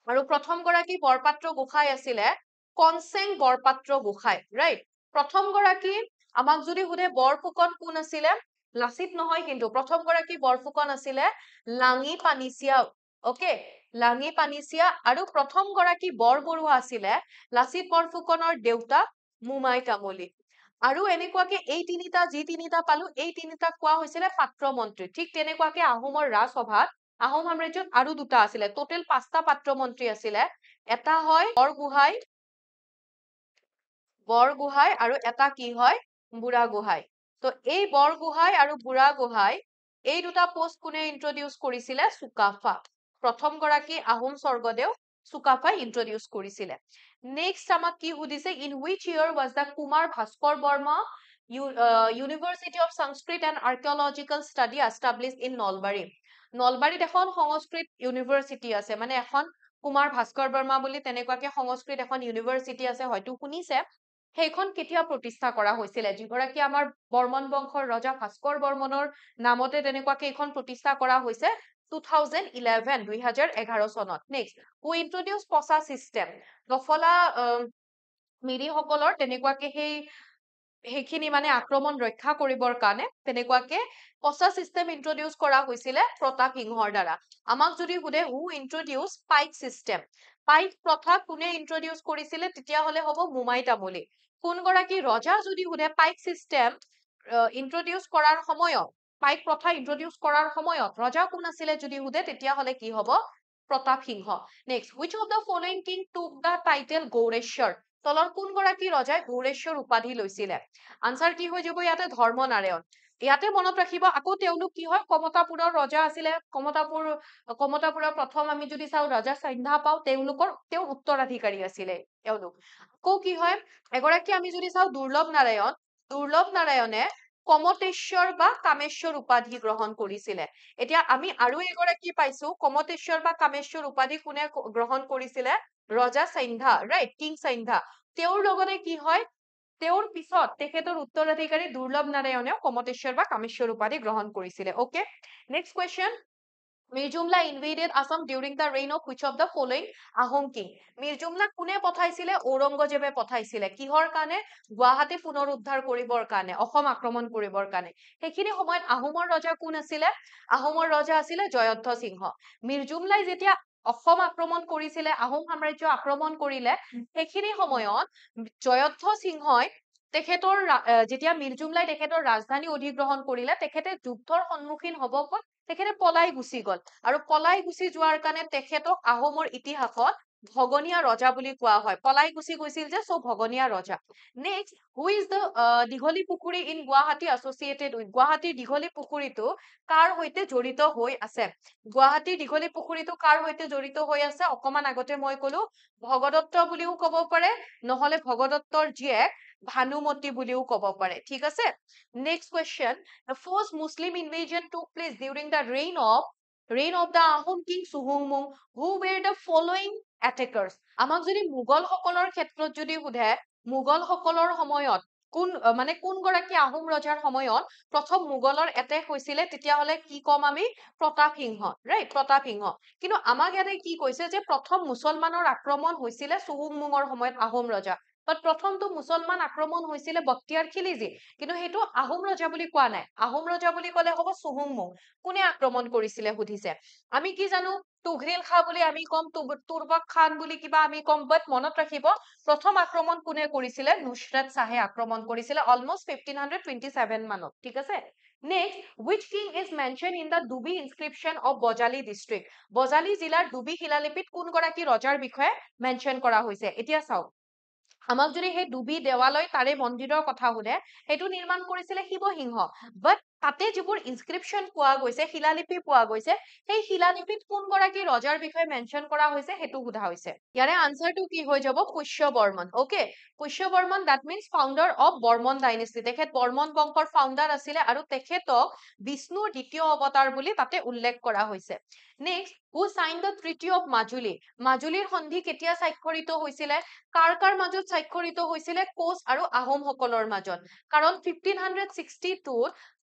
[SPEAKER 1] আৰু প্ৰথম গৰাকী বৰপাত্ৰ গোসাই আছিলে কনচেং বৰপাত্ৰ গোসাই ৰাইট প্ৰথম গৰাকী আমাক যদি সুধে বৰফুকন কোন আছিলে লাচিত নহয় কিন্তু প্ৰথম গৰাকী বৰফুকন আছিলে লাঙি পানিছিয়া ওকে লাঙি পানিছিয়া আৰু প্ৰথম গৰাকী বৰবৰুৱা আছিলে লাচিত বৰফুকনৰ দেউতা মোমাই তামুলী আৰু এনেকুৱাকে এই তিনিটা যি তিনিটা পালো এই তিনিটা কোৱা হৈছিলে পাত্ৰ মন্ত্ৰী ঠিক তেনেকুৱাকে আহোমৰ ৰাজসভাত আহোম সাম্ৰাজ্যত আৰু দুটা আছিলে টোটেল 5টা পাত্ৰ মন্ত্ৰী আছিলে এটা হয় বৰগোহাঁই আৰু এটা কি হয় বুঢ়াগোহাঁই তো এই বৰগোহাঁই আৰু বুঢ়াগোহাঁই এই দুটা পোষ্ট কোনে ইন্ট্ৰডিউস কৰিছিলে চুকাফা প্ৰথম গৰাকী আহোম স্বৰ্গদেউ চুকাফাই ইন্ট্ৰডিউস কৰিছিলে নেক্সট আমাক কি সুধিছে in which year was the Kumar Bhaskar Barma university of Sanskrit and archaeological study establish in নলবাৰীত এখন সংস্কৃত ইউনিভাৰ্চিটি আছে মানে এখন কুমাৰ ভাস্কৰ বৰ্মা বুলি তেনেকুৱাকে সংস্কৃত এখন ইউনিভাৰ্চিটি আছে হয়তো শুনিছে সেইখন কেতিয়া প্ৰতিষ্ঠা কৰা হৈছিলে যিগৰাকী আমাৰ বৰ্মন বংশৰ ৰজা ভাস্কৰ বৰ্মনৰ নামতে তেনেকুৱাকে এইখন প্ৰতিষ্ঠা কৰা হৈছে 2011 চনত নেক্সট হু ইন্ট্ৰডিউস পচা সিস্টেম দফলা মিৰিসকলৰ তেনেকুৱাকে সেইখিনি মানে আক্ৰমণ ৰক্ষা কৰিবৰ কাৰণে তেনেকুৱাকে পচা সিস্টেম ইন্ট্ৰডিউস কৰা হৈছিলে প্ৰতাপ সিংহৰ দ্বাৰা আমাক যদি সুধে হু ইন্ট্ৰডিউস পাইক সিস্টেম পাইক প্ৰথা কোনে ইন্ট্ৰডিউস কৰিছিলে তেতিয়া হলে হ'ব মোমাই তামুলী কোন গৰাকী ৰজা যদি সুধে পাইক সিস্টেম ইন্ট্ৰডিউস কৰাৰ সময়ত পাইক প্ৰথা ইন্ট্ৰডিউস কৰাৰ সময়ত ৰজা কোন আছিলে যদি সুধে তেতিয়া হলে কি হ'ব Pratap Singha next which of the following king took the title Gaureswar তলৰ কোন গৰাকী ৰজাই গৌৰেশ্বৰ উপাধি লৈছিলে আনসাৰ কি হৈ যাব ইয়াতে ধৰ্মনাৰায়ণ ইয়াতে মনত ৰাখিব আকৌ তেওঁলোক কি হয় কমতাপুৰৰ ৰজা আছিলে কমতাপুৰৰ প্ৰথম আমি যদি চাও ৰজা সন্ধ্যা পাও তেওঁ উত্তৰাধিকাৰী আছিলে তেওঁলোক আকৌ কি হয় এগৰাকী আমি যদি চাও দুৰ্লভ নাৰায়ণে কমতেশ্বৰ বা কামেশ্বৰ উপাধি গ্ৰহণ কৰিছিলে এতিয়া আমি আৰু এগৰাকী পাইছো কমতেশ্বৰ বা কামেশ্বৰ উপাধি কোনে গ্ৰহণ কৰিছিলে ৰজা সন্ধ্যা ৰাইট কিং সন্ধ্যা তেওঁৰ লগতে কি হয় তেওঁৰ পিছত তেখেতৰ উত্তৰাধিকাৰী দুৰ্লভ নাৰায়ণেও কমতেশ্বৰ বা কামেশ্বৰ উপাধি গ্ৰহণ কৰিছিলে okay next question Mir Jumla invaded Assam during the reign of which of the following Ahom king মিৰ্জুমলাক কোনে পঠাইছিলে ঔৰংগজেবে পঠাইছিলে কিহৰ কাৰণে গুৱাহাটী পুনৰুদ্ধাৰ কৰিবৰ কাৰণে অসম আক্ৰমণ কৰিবৰ কাৰণে সেইখিনি সময়ত আহোমৰ ৰজা কোন আছিলে আহোমৰ ৰজা আছিলে জয়ধ্বজ সিংহ মিৰ্জুমলাই যেতিয়া অসম আক্ৰমণ কৰিছিলে আহোম সাম্ৰাজ্য আক্ৰমণ কৰিলে সেইখিনি সময়ত জয়ধ্বজ সিংহই তেখেতৰ যেতিয়া মিৰ্জুমলাই তেখেতৰ ৰাজধানী অধিগ্ৰহণ কৰিলে তেখেতে যুদ্ধৰ সন্মুখীন হ'ব গৈ তেখেতে পলাই গুচি গল আৰু পলাই গুচি যোৱাৰ কাৰণে তেখেতক আহোমৰ ইতিহাসত ভগনীয়া ৰজা বুলি কোৱা হয় পলাই গুচি গৈছিল যে সো ভগনীয়া ৰজা নেক্সট হু ইজ দ্য দীঘলী পুখুৰী ইন গুৱাহাটী এছচিয়েটেড উইথ গুৱাহাটীৰ দীঘলী পুখুৰীটো কাৰ সৈতে জড়িত হৈ আছে গুৱাহাটীৰ দীঘলী পুখুৰীটো কাৰ সৈতে জড়িত হৈ আছে অকমান আগতে মই কলো ভগদত্ত বুলিও ক'ব পাৰে নহলে ভগদত্তৰ জীয়েক ভানুমতী বুলিও ক'ব পাৰে ঠিক আছে next question the first Muslim invasion took place during the reign of the Ahom king Suhumung who were the following attackers আমাক যদি মুগল সকলৰ ক্ষেত্ৰত যদি সুধে মুগল সকলৰ সময়ত কোন গৰাকী আহোম ৰজাৰ সময়ত প্ৰথম মুগলৰ এটেক হৈছিলে তেতিয়া হলে কি কম আমি প্ৰতাপ সিংহ ৰাইট প্ৰতাপ সিংহ কিন্তু আমাক ইয়াতে কি কৈছে যে প্ৰথম মুছলমানৰ আক্ৰমণ হৈছিলে সুহুংমুঙৰ সময়ত আহোম ৰজা বাট প্ৰথমটো মুছলমান আক্ৰমণ হৈছিলে বক্তিয়াৰ খিলিজি কিন্তু সেইটো আহোম ৰজা বুলি কোৱা নাই আহোম ৰজা বুলি ক'লে হ'ব সুহুংমুং কোনে আক্ৰমণ কৰিছিলে সুধিছে আমি কি জানো তুঘ্ৰীল খাঁ বুলি আমি কম তুৰ্বক খান বুলি কিবা আমি কম বাট মনত ৰাখিব প্ৰথম আক্ৰমণ কোনে কৰিছিলে নুসৰাত শাহে আক্ৰমণ কৰিছিলে অলমোষ্ট 1527 মানত ঠিক আছে next which king is mentioned in the Dubi inscription of Bojali district Bajali জিলাৰ ডুবি শিলালিপিত কোন গৰাকী ৰজাৰ বিষয়ে মেনশন কৰা হৈছে এতিয়া চাওক আমাক যদি সেই ডুবি দেৱালয় তাৰে মন্দিৰৰ কথা সুধে সেইটো নিৰ্মাণ কৰিছিলে শিৱসিংহ বাট তাতে যিবোৰ ইনস্ক্ৰিপশ্যন পোৱা গৈছে শিলালিপি পোৱা গৈছে সেই শিলালিপিত কোন গৰাকী ৰজাৰ বিষয়ে মেনশন কৰা হৈছে সেইটো সোধা হৈছে ইয়াৰে আনসাৰটো কি হৈ যাব Pushya Barman okay Pushya Barman that means founder of Barman dynasty তেখেত বৰ্মন বংশৰ ফাউণ্ডাৰ আছিলে আৰু তেখেতক বিষ্ণুৰ দ্বিতীয় অৱতাৰ বুলি তাতে উল্লেখ কৰা হৈছে next who sign the treaty of মাজুলীৰ সন্ধি কেতিয়া স্বাক্ষৰিত হৈছিলে কাৰ মাজত স্বাক্ষৰিত হৈছিলে কোচ আৰু আহোম সকলৰ মাজত কাৰণ 1562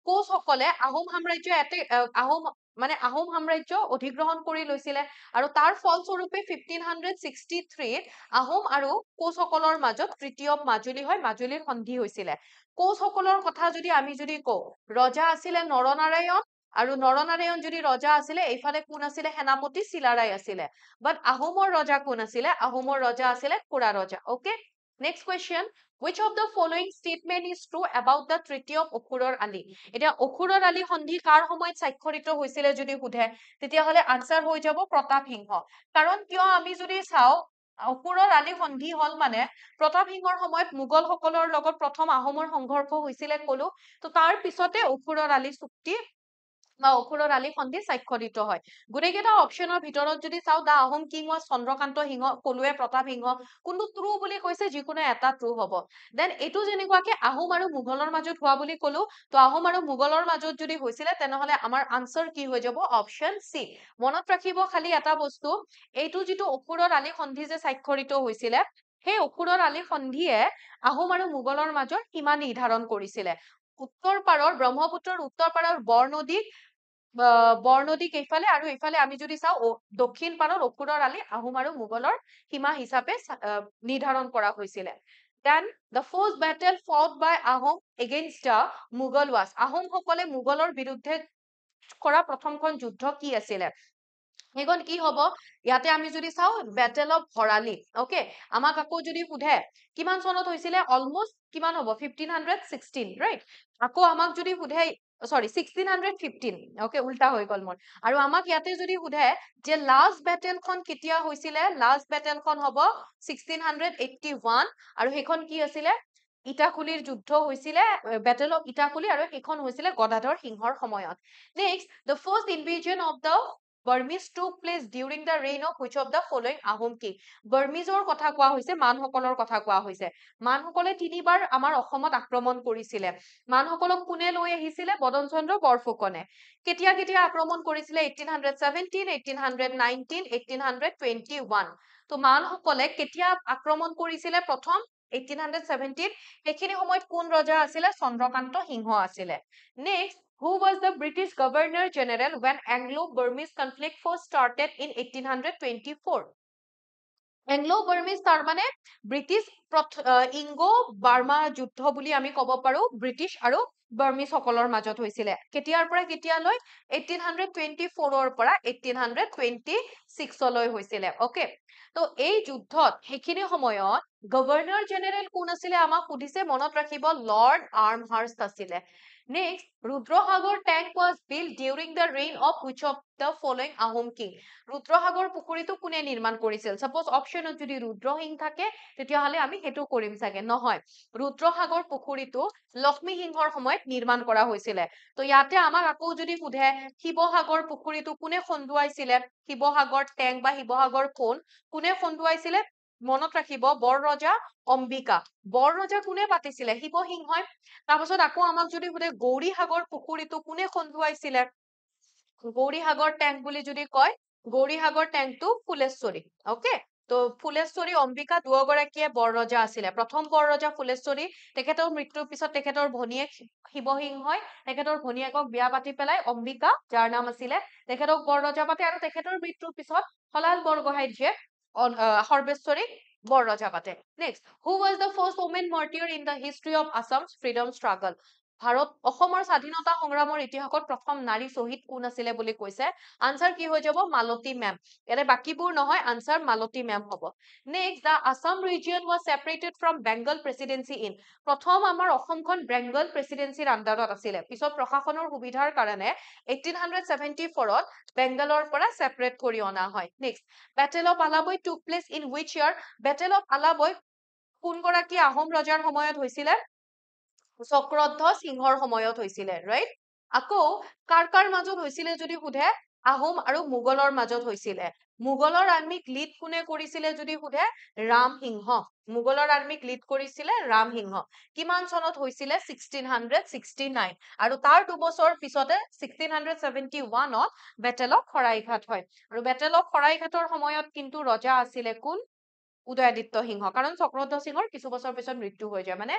[SPEAKER 1] কোচ সকলে আহোম সাম্ৰাজ্য আহোম সাম্ৰাজ্য অধিগ্ৰহণ কৰি লৈছিলে আৰু তাৰ ফলস্বৰূপে 1563 আহোম আৰু কোচ সকলৰ মাজত ট্ৰিটি অফ মাজুলী হয় মাজুলীৰ সন্ধি হৈছিলে কোচসকলৰ কথা যদি আমি যদি কওঁ, ৰজা আছিলে নৰনাৰায়ণ, আৰু নৰনাৰায়ণ যদি ৰজা আছিলে, এইফালে কোন আছিলে? সেনাপতি চিলাৰায় আছিলে। বাট আহোমৰ ৰজা কোন আছিলে? আহোমৰ ৰজা আছিলে খুৰা ৰজা। Okay, next question, which of the following statement is true about the treaty of অসুৰৰ আলি? এতিয়া অসুৰৰ আলি সন্ধি কাৰ সময়ত স্বাক্ষৰিত হৈছিলে যদি সোধে, তেতিয়াহ'লে আনসাৰ হৈ যাব প্ৰতাপ সিংহ। কাৰণ কিয় আমি যদি চাওঁ, অসুৰৰ আলি সন্ধি হল মানে প্ৰতাপ সিংহৰ সময়ত মোগল সকলৰ লগত প্ৰথম আহোমৰ সংঘৰ্ষ হৈছিলে কলো, তো তাৰ পিছতে অসুৰৰ আলি চুক্তি বা অসুৰৰ আলি সন্ধি স্বাক্ষৰিত হয়। গোটেইকেইটা অপশ্যনৰ ভিতৰত যদি চাওঁ, দা আহোম কিং ৱাজ চন্দ্ৰকান্ত সিংহ, কলোৱে প্ৰতাপ সিংহ, কোনটো ট্ৰু বুলি কৈছে? যিকোনো এটা ট্ৰু হ'ব। দেন এইটো যেনেকুৱাকে আহোম আৰু মোগলৰ মাজত হোৱা বুলি কলো, তো আহোম আৰু মোগলৰ মাজত যদি হৈছিলে, তেনেহলে আমাৰ আনসাৰ কি হৈ যাব? Option C. মনত ৰাখিব খালি এটা বস্তু, এইটো যিটো অসুৰৰ আলি সন্ধি যে স্বাক্ষৰিত হৈছিলে, সেই অসুৰৰ আলি সন্ধিয়ে আহোম আৰু মোগলৰ মাজৰ সীমা নিৰ্ধাৰণ কৰিছিলে। উত্তৰ পাৰৰ ব্ৰহ্মপুত্ৰৰ উত্তৰ পাৰৰ বৰনদীক এইফালে, আৰু এইফালে আমি যদি চাওঁ দক্ষিণ পাৰৰ অসুৰৰ আলি আহোম আৰু মোগলৰ সীমা হিচাপে নিৰ্ধাৰণ কৰা হৈছিলে। Then the first battle fought by Ahom against the Mughal was, আহোমসকলে মোগলৰ বিৰুদ্ধে কৰা প্ৰথমখন যুদ্ধ কি আছিলে? সেইখন কি হব? ইয়াতে আমি যদি চাওঁ, বেটেল অফ ভৰালি। অকে, আমাক আকৌ যদি সোধে কিমান চনত হৈছিলে, অলমোষ্ট কিমান হ'ব? 1516, ৰাইট? আকৌ আমাক যদি সোধে, সৰি 1615, অকে, উল্টা হৈ গল মোৰ। আৰু আমাক ইয়াতে যদি সোধে যে লাষ্ট বেটেলখন কেতিয়া হৈছিলে, লাষ্ট বেটেলখন হ'ব 1681, আৰু সেইখন কি আছিলে? ইটাখুলিৰ যুদ্ধ হৈছিলে, বেটেল অফ ইটাখুলি, আৰু সেইখন হৈছিলে গদাধৰ সিংহৰ সময়ত। Next, the first invasion of the Burmese took place during the reign of which of the following Ahom king? বাৰ্মিজৰ কথা কোৱা হৈছে, মানসকলৰ কথা কোৱা হৈছে। মানসকলে তিনিবাৰ আমাৰ অসমত আক্ৰমণ কৰিছিলে। মানসকলক কোনে লৈ আহিছিলে? বদন চন্দ্ৰ বৰফুকনে। কেতিয়া কেতিয়া আক্ৰমণ কৰিছিলে? 1817, 1819, 1821। তো মানসকলে কেতিয়া আক্ৰমণ কৰিছিলে? প্ৰথম 1817, সেইখিনি সময়ত কোন ৰজা আছিলে? চন্দ্ৰকান্ত সিংহ আছিলে। Next, who was the British Governor General when Anglo-Burmese conflict first started in 1824? Anglo-Burmese তাৰ মানে ব্ৰিটিছ ইংগো বাৰ্মা যুদ্ধ বুলি আমি ক'ব পাৰো, ব্ৰিটিছ আৰু বাৰ্মিজ সকলৰ মাজত হৈছিলে। কেতিয়াৰ পৰা কেতিয়ালৈ? 1824 পৰা 1826 লৈ হৈছিলে। অকে, তো এই যুদ্ধত সেইখিনি সময়ত গভৰ্ণৰ জেনেৰেল কোন আছিলে? আমাক সুধিছে, মনত ৰাখিব লৰ্ড আৰ্মহাৰ্ষ্ট আছিলে। Next, Rudrasagar tank was built during the reign of which of the following Ahom king? Rudrasagar পুখুৰীটো কোনে নিৰ্মাণ কৰিছিল? Suppose অপশ্যনত যদি ৰুদ্ৰসিং থাকে, তেতিয়াহ'লে আমি সেইটো কৰিম চাগে। নহয়, ৰুদ্ৰসাগৰ পুখুৰীটো লক্ষ্মী সিংহৰ সময়ত নিৰ্মাণ কৰা হৈছিলে। তো ইয়াতে আমাক আকৌ যদি সোধে শিৱসাগৰ পুখুৰীটো কোনে খন্দুৱাইছিলে, শিৱসাগৰ টেংক বা শিৱসাগৰ ফোন কোনে খন্দুৱাইছিলে? মনত ৰাখিব বৰ ৰজা অম্বিকা। বৰ ৰজা কোনে পাতিছিলে? শিৱসিংহই। তাৰপাছত আকৌ আমাক যদি সোধে গৌৰীসাগৰ পুখুৰীটো কোনে খন্দুৱাইছিলে? গৌৰীসাগৰ টেংক বুলি যদি কয়, গৌৰীসাগৰ টেংকটো ফুলেশ্বৰী। অকে, তো ফুলেশ্বৰী অম্বিকা দুয়োগৰাকীয়ে বৰ ৰজা আছিলে। প্ৰথম বৰ ৰজা ফুলেশ্বৰী, তেখেতৰ মৃত্যুৰ পিছত তেখেতৰ ভনীয়েক শিৱসিংহই তেখেতৰ ভনীয়েকক বিয়া পাতি পেলাই অম্বিকা, যাৰ নাম আছিলে, তেখেতক বৰ ৰজা পাতে, আৰু তেখেতৰ মৃত্যুৰ পিছত হলাল বৰগোহাঁইৰ জীয়েক সৰ্বেশ্বৰীক বৰ ৰজা পাতে। Next, who was the first woman martyr in the history of Assam's freedom struggle? অসমৰ স্বাধীনতা সংগ্ৰামৰ ইতিহাসত প্ৰথম নাৰী শ্বহীদ কোন আছিলে বুলি কৈছে। আনসাৰ কি হৈ যাব? মালতী মেম। ইয়াতে বাকীবোৰ নহয়, আনসাৰ মালতী মেম হ'ব। Next, the Assam region was separated from Bengal presidency in, প্ৰথম আমাৰ অসমখন বেংগল প্ৰেচিডেন্সিৰ আণ্ডাৰত আছিলে। পিছত প্ৰশাসনৰ সুবিধাৰ কাৰণে 1874ত বেংগলৰ পৰা ছেপাৰেট কৰি অনা হয়। Next, battle of Alaboi took place in which year? Battle of Alaboi কোনগৰাকী আহোম ৰজাৰ সময়ত হৈছিলে? চক্ৰধ্বজ সিংহৰ সময়ত হৈছিলে, ৰাইট? আকৌ কাৰ কাৰ মাজত হৈছিলে যদি সোধে, আহোম আৰু মোগলৰ মাজত হৈছিলে। মোগলৰ আৰ্মিক লিড কোনে কৰিছিলে যদি সোধে? ৰাম সিংহ। মোগলৰ আৰ্মিক লিড কৰিছিলে ৰাম সিংহ। কিমান চনত হৈছিলে? 1669। আৰু তাৰ দুবছৰ পিছতে 1671ত বেটেল অফ শৰাইঘাট হয়। আৰু বেটেল অফ শৰাইঘাটৰ সময়ত কিন্তু ৰজা আছিলে কোন? উদয়াদিত্য সিংহ। কাৰণ চক্ৰধ্বজ সিংহৰ কিছু বছৰ পিছত মৃত্যু হৈ যায়, মানে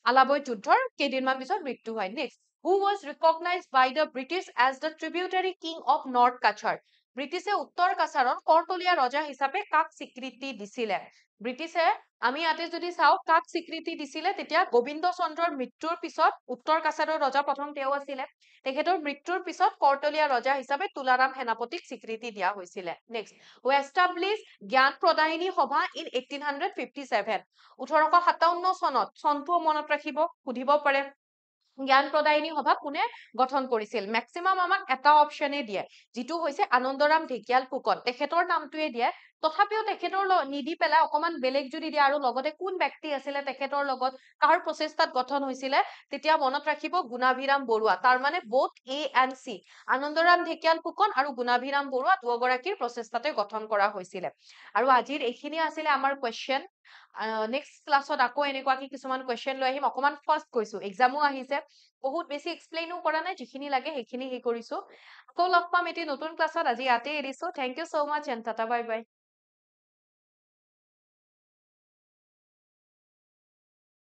[SPEAKER 1] আলাবৈ যুদ্ধৰ কেইদিনমান পিছত মৃত্যু হয়। Next, who was recognized by the British as the tributary king of North Kachar? ব্ৰিটিছে উত্তৰ কাছাৰৰ কৰতলীয়া ৰজা হিচাপে কাক স্বীকৃতি দিছিলে? ব্ৰিটিছে আমি ইয়াতে যদি চাওঁ কাক স্বীকৃতি দিছিলে তেতিয়া গোবিন্দ চন্দ্ৰৰ মৃত্যুৰ পিছত উত্তৰ কাছাৰৰ ৰজা প্ৰথম তেওঁ আছিলে তেখেতৰ মৃত্যুৰ পিছত কৰ্তলীয়া ৰজা হিচাপে তুলাৰাম সেনাপতিক স্বীকৃতি দিয়া হৈছিলে নেক্সট হু এষ্টাব্লিছ জ্ঞান প্ৰদায়িনী সভা ইন 1857 1857 চনত চনটোও মনত ৰাখিব সুধিব পাৰে জ্ঞান প্ৰদায়িনী সভা কোনে গঠন কৰিছিল মেক্সিমাম আমাক এটা অপচনে দিয়ে যিটো হৈছে আনন্দৰাম ঢেকিয়াল ফুকন তেখেতৰ নামটোৱে দিয়ে তথাপিও তেখেতৰ নিদি পেলাই অকমান বেলেগ যদি দিয়ে আৰু লগতে কোন ব্যক্তি আছিলে তেখেতৰ লগত কাৰ প্ৰচেষ্টাত গঠন হৈছিলে তেতিয়া মনত ৰাখিব গুণাভিৰাম বৰুৱা তাৰ মানে both A and C Anandaram Dhekial Phukan আৰু গুণাভিৰাম বৰুৱা দুয়োগৰাকীৰ প্ৰচেষ্টাতে গঠন কৰা হৈছিলে আৰু আজিৰ এইখিনি আছিলে আমাৰ কুৱেশ্যন নেক্সট ক্লাছত আকৌ এনেকুৱাকে কিছুমান কুৱেশ্যন লৈ আহিম অকমান ফাৰ্ষ্ট কৈছো এক্সামো আহিছে বহুত বেছি এক্সপ্লেইনো কৰা নাই যিখিনি লাগে সেইখিনি কৰিছো আকৌ লগ পাম এটি নতুন ক্লাছত আজি ইয়াতে এৰিছো thank you so much and tata bye by